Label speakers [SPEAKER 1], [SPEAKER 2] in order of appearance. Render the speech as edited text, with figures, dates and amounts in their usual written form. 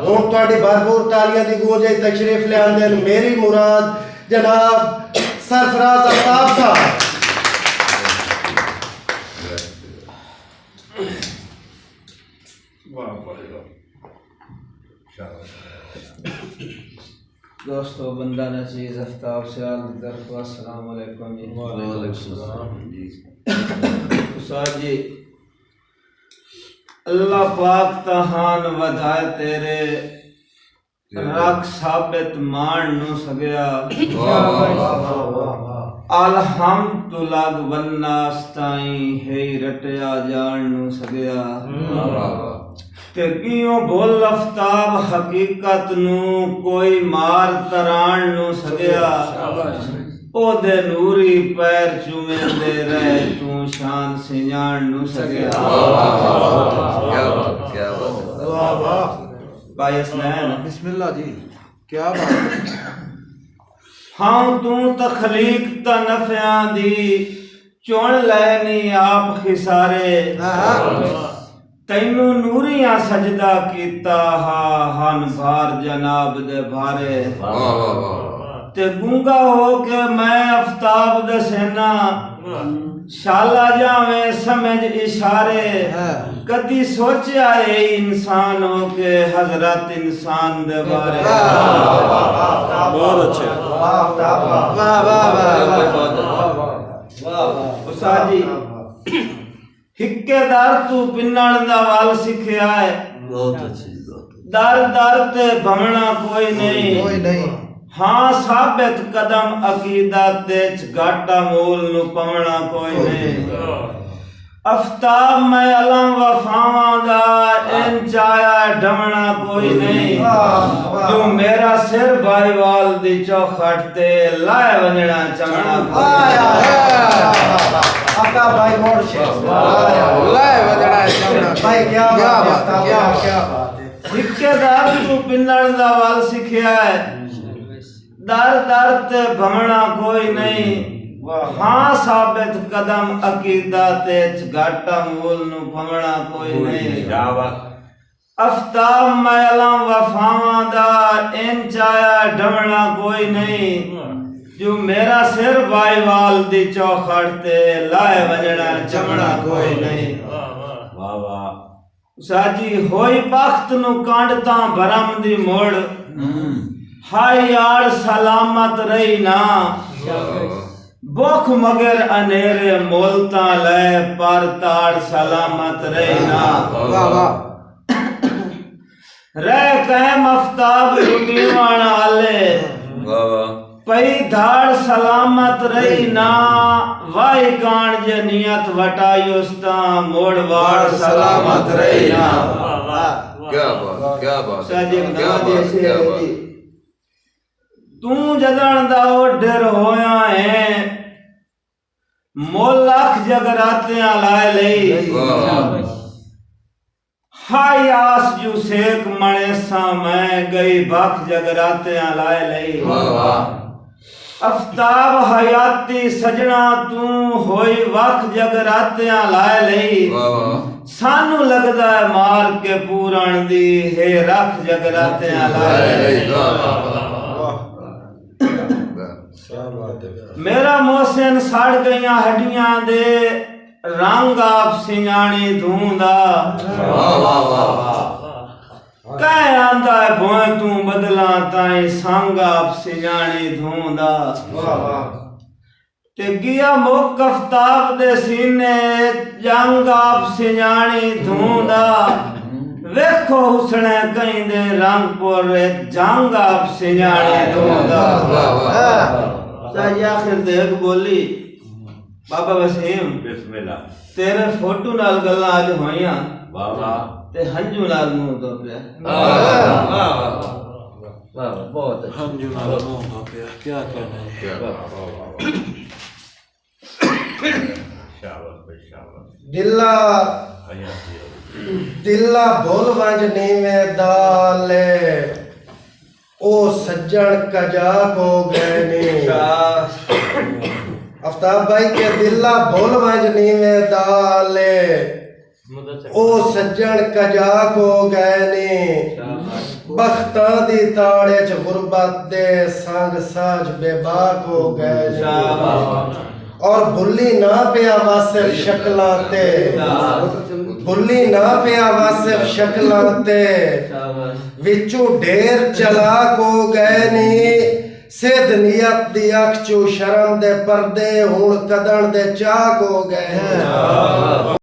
[SPEAKER 1] हूं तुहाडी भरपूर तालियां दी गूंज च तशरीफ ले आंदे न मेरी मुराद जनाब सरफराज आफ्ताब साहब।
[SPEAKER 2] दोस्तों बंदा नजीज आफ्ताब से अस्सलाम वालेकुम जी। उस्ताद जी अल्लाह पाक तहान वधाए तेरे रख साबित मान नु सगया अलहम्दुलिल्लाह वन्नास्ताई है रटया जान नु सगया ते कियों बोल आफ्ताब हकीकत नु कोई मार तरान नु सगया ओदे नूरी पैर चुमे दे रहे तू शान सियान नु सगया।
[SPEAKER 3] क्या बात वाह वाह
[SPEAKER 2] भाई असलैन
[SPEAKER 3] बिस्मिल्लाह जी क्या बात।
[SPEAKER 2] हाँ तू तखलीक ता नफियां दी चुन लैनी आप खिसारे तैनू नूरियां सजदा कीता हा हन भार जनाब दे भारे ते गूंगा हो के मैं आफ्ताब दे सेना शाला जावे समझ इशारे कदी सोचा है इंसान हो के हजरत इंसान दे बारे।
[SPEAKER 3] बहुत अच्छे
[SPEAKER 2] वाह वाह वाह उस्ताद जी हिक्केदार तू पिन्नण दा वाल सिखया है
[SPEAKER 3] बहुत अच्छी
[SPEAKER 2] दर दर ते भमना कोई नहीं हाँ साबित कदम अकीदा तेज घाटा मूल नु पवना कोई नहीं आफ्ताब मैं अलम वफावा दा इन चाया ढमना कोई नहीं जो मेरा सिर भाईवाल दी चौखट ते लाए वंजना चमना
[SPEAKER 1] आपका भाई मोड़ से
[SPEAKER 3] लाए वजड़ा चमना
[SPEAKER 1] भाई क्या बात है
[SPEAKER 2] ठेकेदार तू पिन्नण दा वाल सिखया है दर दर ते भमना कोई नहीं हाँ साबित कदम अकीदा तेज घाटा मूल नु भमना कोई नहीं आफ्ताब मैं अलम वफावा दा इन चाया ढमना कोई नहीं जो मेरा सिर भाईवाल दी चौखट ते लाए वजड़ा चमड़ा कोई नहीं। वाह वाह साजी होई बख्त नु कांडता भरम दी मोड़ हाय यार सलामत रही ना बुख मगर अनेरे मोलता ले पर ताड़ सलामत रही ना रह कैम आफ्ताब रुटीवान आले पई धाड़ सलामत रही ना वाई कान जे नियत वटायुस्ता मोड़ वाड़ सलामत रही ना।
[SPEAKER 3] क्या बात
[SPEAKER 2] साजी क्या बात तू जदन दा ओढर होया है मोल लाख जगरातियां लाए लई हाय आस जू सेक मणे सा मैं गई बख जगरातियां लाए लई आफ्ताब हयाती सजना तू होई वख जगरातियां लाए लई सानू लगदा है मार के पूरण दी है रख जगरातियां लाए लई। मेरा मोहसिन सड़ गईयां हड्डियां दे रंग आप सियाणी धूंदा कह आंदा है भोए तू बदला ताई संग आप सियाणी धूंदा ते गिया मुक आफ्ताब दे सीने जंग आप सियाणी धूंदा वेखो हुसने कहीं दे रंग पर जंग आप सियाणी धूंदा। आखिर देख बोली बाबा वसीम
[SPEAKER 4] बिस्मिल्लाह
[SPEAKER 2] तेरे फोटो नाल गल्लां आज होईयां
[SPEAKER 4] बाबा
[SPEAKER 2] ते हंजू नाल मुंह धो पिया वाह बहुत अच्छा
[SPEAKER 3] हंजू नाल मुंह धो पिया क्या कहना है
[SPEAKER 1] दिल्ला दिल्ला भूल वंज नीवे दाले ओ सज्जन कजाक हो गए ने आफ्ताब भाई के दिल्ला भूल वंज नीवे दाले ओ सज्जन कजाक हो गए ने बख्तां दी ताड़े च गुरबत दे संग साज बेबाक हो गए ने। और भुल्ली ना पिया वासिफ शक्लां ते, भुल्ली ना पिया वासिफ शक्लां ते, विचों ढेर चलाक हो गए नी। सिद्ध नियत दी अख चो शर्म दे पर्दे हुण कदण दे चाक हो गए।